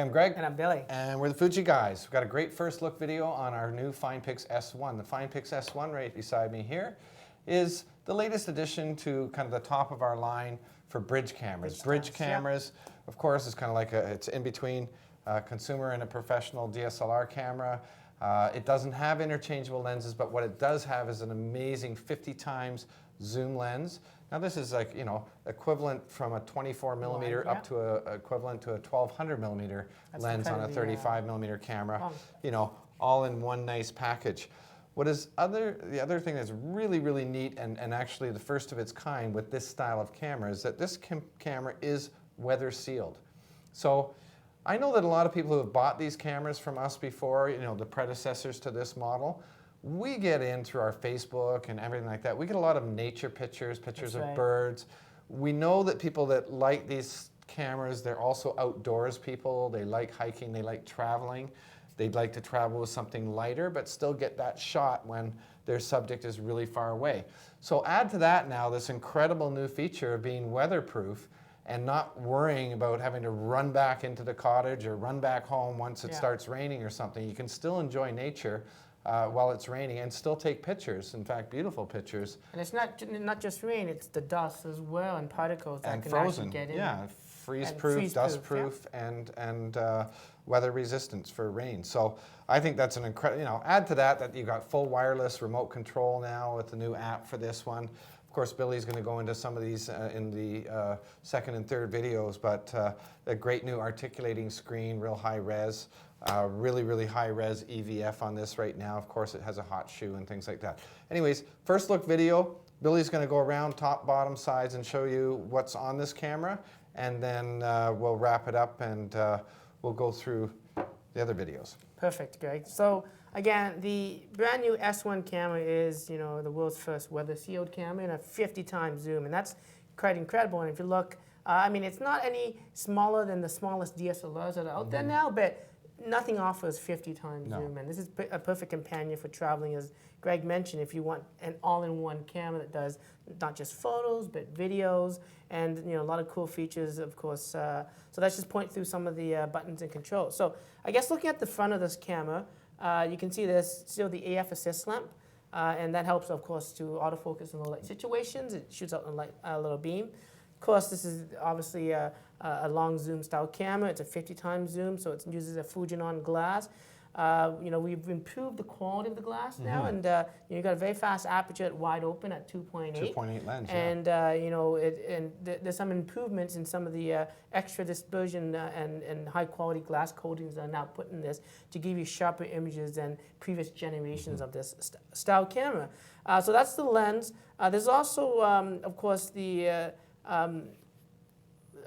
I'm Greg. And I'm Billy. And we're the Fuji guys. We've got a great first look video on our new FinePix S1. The FinePix S1 right beside me here is the latest addition to kind of the top of our line for bridge cameras. Bridge cameras, of course, is kind of like it's in between a consumer and a professional DSLR camera. It doesn't have interchangeable lenses, but what it does have is an amazing 50 times zoom lens. Now this is like, equivalent from a 24 millimeter up to equivalent to a 1200 millimeter lens on a 35 millimeter camera, all in one nice package. What is the other thing that's really, really neat and actually the first of its kind with this style of camera is that this camera is weather sealed. So I know that a lot of people who have bought these cameras from us before, the predecessors to this model, we get in through our Facebook and everything like that. We get a lot of nature pictures of birds. We know that people that like these cameras, they're also outdoors people. They like hiking, they like traveling. They'd like to travel with something lighter, but still get that shot when their subject is really far away. So add to that now this incredible new feature of being weatherproof and not worrying about having to run back into the cottage or run back home once it starts raining or something. You can still enjoy nature while it's raining and still take pictures, in fact, beautiful pictures. And it's not just rain, it's the dust as well and particles that can frozen, actually get in. Yeah, freeze-proof, dust-proof, and weather resistance for rain. So I think that's an incredible, add to that you've got full wireless remote control now with the new app for this one. Of course, Billy's going to go into some of these in the second and third videos, but a great new articulating screen, real high res. Really, really high res EVF on this right now. Of course, it has a hot shoe and things like that. Anyways, first look video. Billy's going to go around top, bottom, sides and show you what's on this camera. And then we'll wrap it up and we'll go through the other videos. Perfect, Greg. So again, the brand new S1 camera is, the world's first weather sealed camera and a 50 times zoom. And that's quite incredible. And if you look, it's not any smaller than the smallest DSLRs that are out there now, but nothing offers 50 times zoom, and this is a perfect companion for traveling, as Greg mentioned, if you want an all-in-one camera that does not just photos, but videos, and a lot of cool features, of course. So let's just point through some of the buttons and controls. So I guess looking at the front of this camera, you can see there's still the AF assist lamp, and that helps, of course, to autofocus in low light situations. It shoots out a little beam. Of course, this is obviously a long zoom style camera. It's a 50 times zoom, so it uses a Fujifilm glass. We've improved the quality of the glass now, and you've got a very fast aperture at wide open at 2.8. 2.8 lens, and there's some improvements in some of the extra dispersion and high quality glass coatings that are now put in this to give you sharper images than previous generations of this style camera. So that's the lens. There's also, of course, the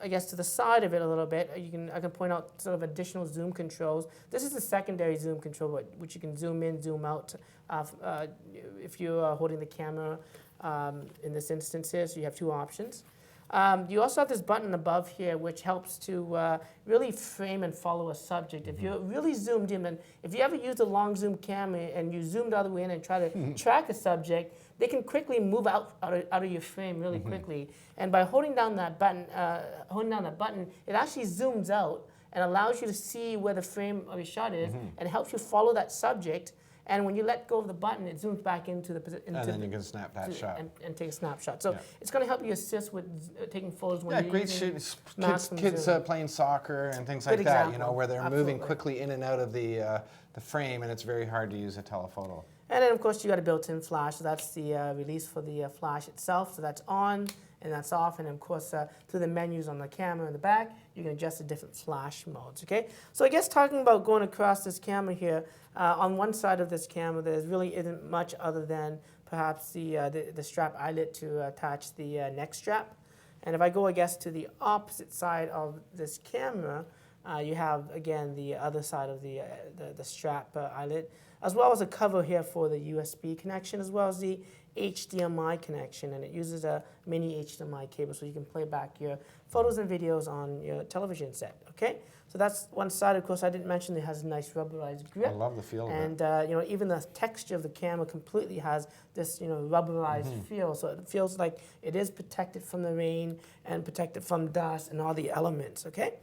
I guess to the side of it a little bit, I can point out sort of additional zoom controls. This is the secondary zoom control, which you can zoom in, zoom out if you're holding the camera in this instance here. So you have two options. You also have this button above here, which helps to really frame and follow a subject. If you're really zoomed in, and if you ever use a long zoom camera and you zoomed all the way in and try to track a subject, they can quickly move out of your frame really quickly. And by holding down that button, it actually zooms out and allows you to see where the frame of your shot is and helps you follow that subject. And when you let go of the button, it zooms back into the position. And then you can snap that shot. And take a snapshot. So it's going to help you assist with taking photos when you're great shoots. Kids playing soccer and things like that, where they're moving quickly in and out of the frame, and it's very hard to use a telephoto. And then, of course, you got a built-in flash. So that's the release for the flash itself. So that's on and that's off. And, of course, through the menus on the camera in the back, you can adjust the different flash modes, okay? So I guess talking about going across this camera here, on one side of this camera, there really isn't much other than perhaps the strap eyelet to attach the neck strap. And if I go, I guess, to the opposite side of this camera, you have, again, the other side of the strap eyelet, as well as a cover here for the USB connection, as well as the HDMI connection, and it uses a mini HDMI cable so you can play back your photos and videos on your television set, okay? So that's one side. Of course, I didn't mention it has a nice rubberized grip. I love the feel and, of it. even the texture of the camera completely has this, rubberized feel, so it feels like it is protected from the rain and protected from dust and all the elements, okay?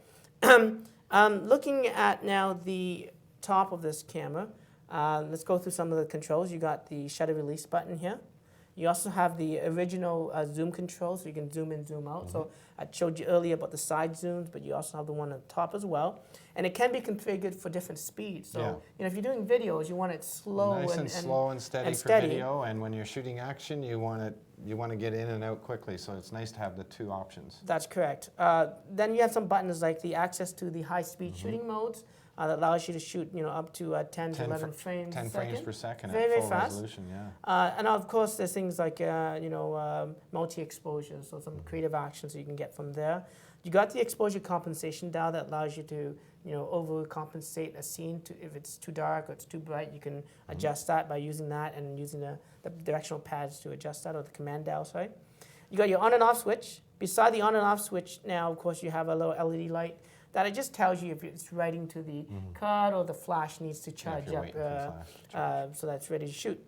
Looking at now the top of this camera, let's go through some of the controls. You got the shutter release button here. You also have the original zoom control, so you can zoom in, zoom out. So I showed you earlier about the side zooms, but you also have the one on top as well. And it can be configured for different speeds. So you know, if you're doing videos, you want it slow nice and slow and steady for video. And when you're shooting action, you want to get in and out quickly. So it's nice to have the two options. That's correct. Then you have some buttons like the access to the high-speed shooting modes. That allows you to shoot, you know, up to 10 to 11 frames 10 frames per second very, at full fast. resolution, yeah. And of course, there's things like, you know, multi-exposure, so some creative actions you can get from there. You got the exposure compensation dial that allows you to, you know, overcompensate a scene if it's too dark or it's too bright. You can adjust that by using that and using the directional pads to adjust that, or the command dial, sorry. You got your on and off switch. Beside the on and off switch now, of course, you have a little LED light that it just tells you if it's writing to the card or the flash needs to charge up, so that's ready to shoot.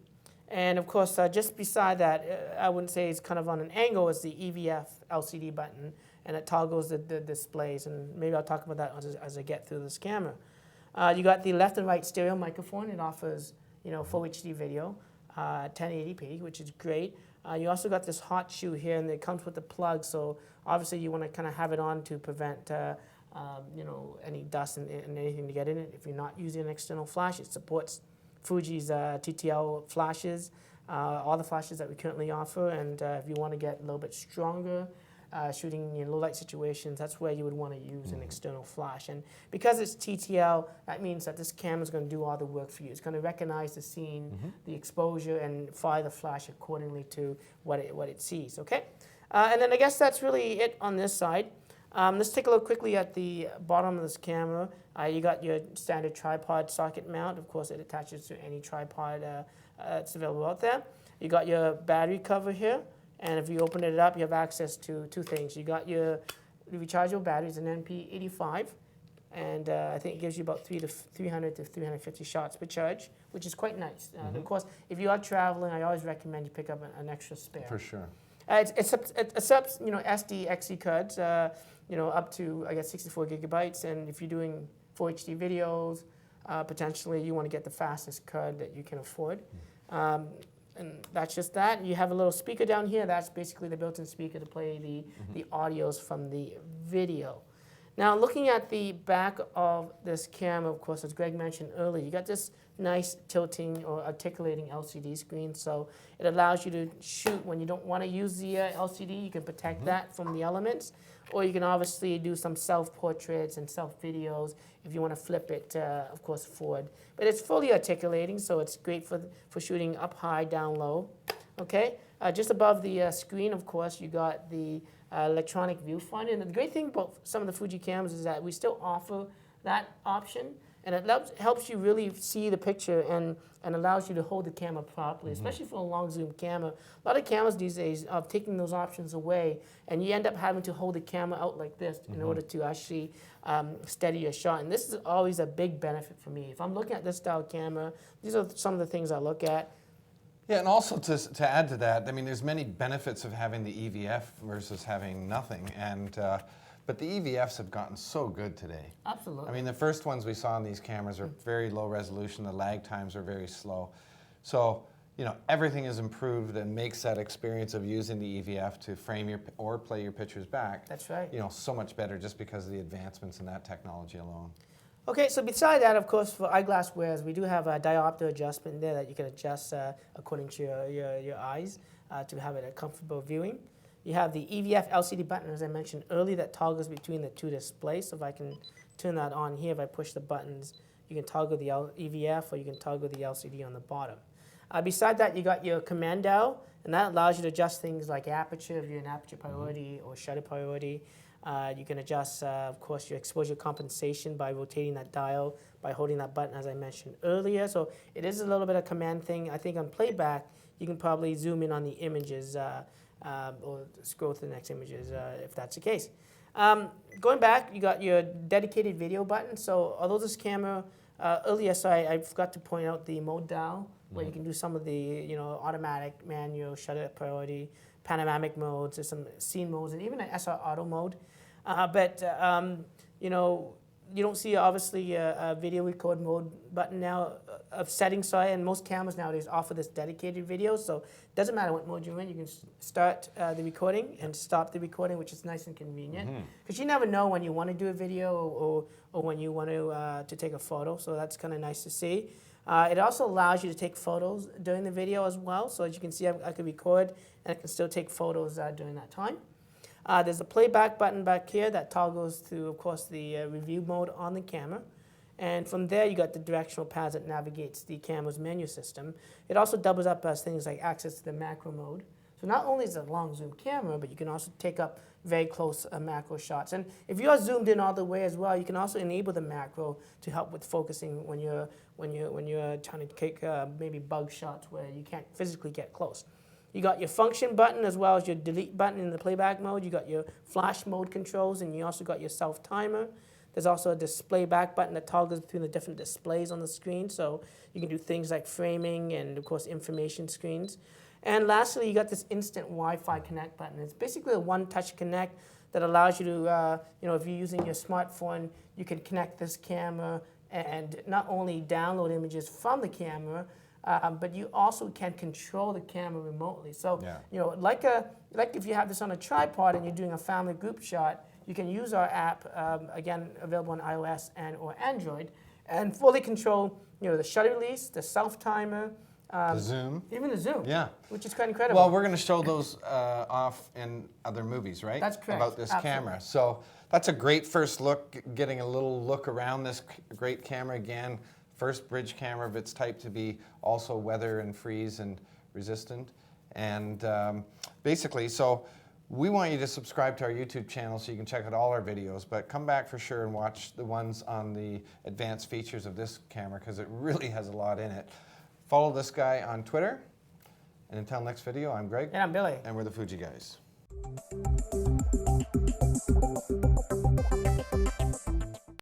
And of course, just beside that, I wouldn't say it's kind of on an angle, is the EVF LCD button, and it toggles the displays, and maybe I'll talk about that as I get through this camera. You got the left and right stereo microphone. It offers, you know, full HD video, 1080p, which is great. You also got this hot shoe here, and it comes with the plug, so obviously you want to kind of have it on to prevent you know, any dust and anything to get in it. If you're not using an external flash, it supports Fuji's TTL flashes, all the flashes that we currently offer. And if you want to get a little bit stronger, shooting in low light situations, that's where you would want to use an external flash. And because it's TTL, that means that this camera is going to do all the work for you. It's going to recognize the scene, the exposure, and fire the flash accordingly to what it sees. Okay, and then I guess that's really it on this side. Let's take a look quickly at the bottom of this camera. You got your standard tripod socket mount. Of course, it attaches to any tripod that's available out there. You got your battery cover here, and if you open it up, you have access to two things. You got your rechargeable batteries, an NP85, and I think it gives you about 300 to 350 shots per charge, which is quite nice. Of course, if you are traveling, I always recommend you pick up an extra spare. For sure. It accepts, you know, SD, XC cards, you know, up to, I guess, 64 gigabytes. And if you're doing full HD videos, potentially you want to get the fastest card that you can afford. And that's just that. You have a little speaker down here. That's basically the built-in speaker to play the audios from the video. Now, looking at the back of this camera, of course, as Greg mentioned earlier, you got this nice tilting or articulating LCD screen. So it allows you to shoot when you don't want to use the LCD. You can protect that from the elements. Or you can obviously do some self-portraits and self-videos if you want to flip it, of course, forward. But it's fully articulating, so it's great for shooting up high, down low. Okay, just above the screen, of course, you got the electronic viewfinder. And the great thing about some of the Fuji cameras is that we still offer that option, and it helps you really see the picture and allows you to hold the camera properly, especially for a long zoom camera. A lot of cameras these days are taking those options away, and you end up having to hold the camera out like this in order to actually steady your shot. And this is always a big benefit for me. If I'm looking at this style camera, these are some of the things I look at. Yeah, and also to add to that, I mean, there's many benefits of having the EVF versus having nothing, and but the EVFs have gotten so good today. Absolutely. I mean, the first ones we saw on these cameras are very low resolution. The lag times are very slow. So, you know, everything is improved and makes that experience of using the EVF to frame your or play your pictures back. That's right. You know, so much better just because of the advancements in that technology alone. Okay, so beside that, of course, for eyeglass wearers, we do have a diopter adjustment there that you can adjust according to your eyes to have it a comfortable viewing. You have the EVF LCD button, as I mentioned earlier, that toggles between the two displays. So if I can turn that on here, if I push the buttons, you can toggle the EVF or you can toggle the LCD on the bottom. Beside that, you got your command dial, and that allows you to adjust things like aperture, if you're in aperture priority or shutter priority. You can adjust, of course, your exposure compensation by rotating that dial, by holding that button, as I mentioned earlier. So it is a little bit of a command thing. I think on playback, you can probably zoom in on the images or scroll to the next images if that's the case. Going back, you got your dedicated video button. So although this camera, earlier, I forgot to point out the mode dial, where you can do some of the, you know, automatic, manual, shutter priority, panoramic modes, there's some scene modes, and even an SR auto mode. You know, you don't see obviously a video record mode button now of settings, sorry, and most cameras nowadays offer this dedicated video, so it doesn't matter what mode you're in, you can start the recording and stop the recording, which is nice and convenient, because you never know when you want to do a video or when you want to take a photo, so that's kind of nice to see. It also allows you to take photos during the video as well, so as you can see, I can record and I can still take photos during that time. There's a playback button back here that toggles to, of course, the review mode on the camera. And from there, you got the directional pad that navigates the camera's menu system. It also doubles up as things like access to the macro mode. So not only is it a long zoom camera, but you can also take up very close macro shots. And if you are zoomed in all the way as well, you can also enable the macro to help with focusing when you're trying to take maybe bug shots where you can't physically get close. You got your function button as well as your delete button in the playback mode. You got your flash mode controls, and you also got your self timer. There's also a display back button that toggles between the different displays on the screen, so you can do things like framing and, of course, information screens. And lastly, you got this instant Wi-Fi connect button. It's basically a one-touch connect that allows you to, if you're using your smartphone, you can connect this camera and not only download images from the camera, but you also can control the camera remotely. So, like if you have this on a tripod and you're doing a family group shot, you can use our app, again, available on iOS and or Android, and fully control, the shutter release, the self-timer, the zoom. even the zoom, Yeah. which is quite incredible. Well, we're going to show those off in other movies, right? That's correct. About this Absolutely. camera. So that's a great first look, getting a little look around this great camera again. First bridge camera of its type to be also weather and freeze and resistant. And basically, so we want you to subscribe to our YouTube channel so you can check out all our videos, but come back for sure and watch the ones on the advanced features of this camera because it really has a lot in it. Follow this guy on Twitter. And until next video, I'm Greg. And I'm Billy. And we're the Fuji Guys.